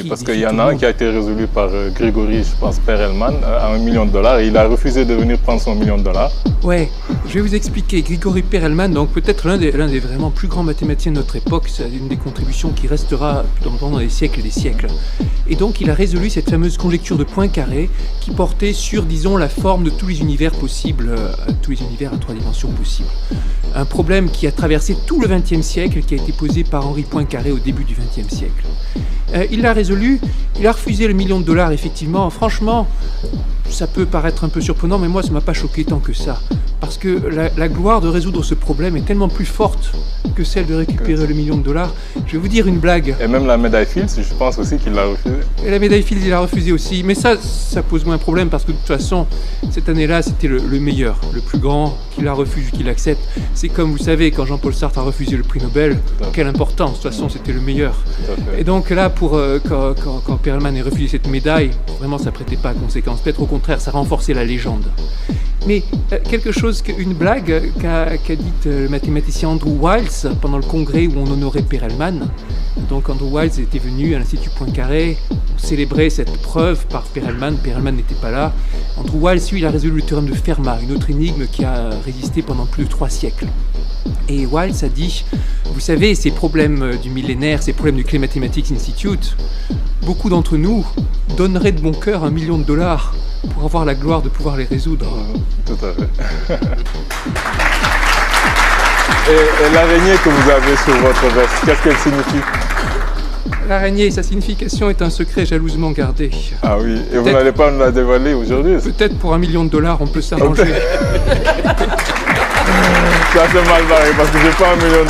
Oui, parce qu'il y en a un qui a été résolu par Grégory, je pense, Perelman, à $1 million, et il a refusé de venir prendre son $1 million. Ouais, je vais vous expliquer. Grégory Perelman, donc peut-être l'un des vraiment plus grands mathématiciens de notre époque, c'est une des contributions qui restera pendant des siècles et des siècles. Et donc il a résolu cette fameuse conjecture de Poincaré qui portait sur, disons, la forme de tous les univers possibles, tous les univers à 3 dimensions possibles. Un problème qui a traversé tout le XXe siècle, qui a été posé par Henri Poincaré au début du XXe siècle. Il l'a résolu, il a refusé le $1 million, effectivement. Franchement, ça peut paraître un peu surprenant, mais moi, ça ne m'a pas choqué tant que ça. Parce que la gloire de résoudre ce problème est tellement plus forte que celle de récupérer le $1 million. Je vais vous dire une blague. Et même la médaille Fields, je pense aussi qu'il l'a refusé. Et la médaille Fields, il a refusé aussi. Mais ça pose moins de problème parce que de toute façon, cette année-là, c'était le meilleur, le plus grand, qu'il a refusé, qu'il accepte. C'est comme, vous savez, quand Jean-Paul Sartre a refusé le prix Nobel, quelle importance. De toute façon, c'était le meilleur. Et donc là, quand Perelman a refusé cette médaille, vraiment, ça prêtait pas à conséquence. Peut-être au contraire, ça renforçait la légende. Mais une blague qu'a dite le mathématicien Andrew Wiles pendant le congrès où on honorait Perelman. Donc Andrew Wiles était venu à l'Institut Poincaré, on célébrait cette preuve par Perelman. Perelman n'était pas là. Andrew Wiles, lui, il a résolu le théorème de Fermat, une autre énigme qui a résisté pendant plus de 3 siècles. Et Wiles a dit, vous savez, ces problèmes du millénaire, ces problèmes du Clay Mathematics Institute, beaucoup d'entre nous donneraient de bon cœur $1 million pour avoir la gloire de pouvoir les résoudre. Tout à fait. Et l'araignée que vous avez sur votre veste, qu'est-ce qu'elle signifie? L'araignée, sa signification est un secret jalousement gardé. Ah oui, et vous n'allez pas nous la dévoiler aujourd'hui? Peut-être pour $1 million, on peut s'arranger. Ça c'est mal barré parce que j'ai pas $1 million.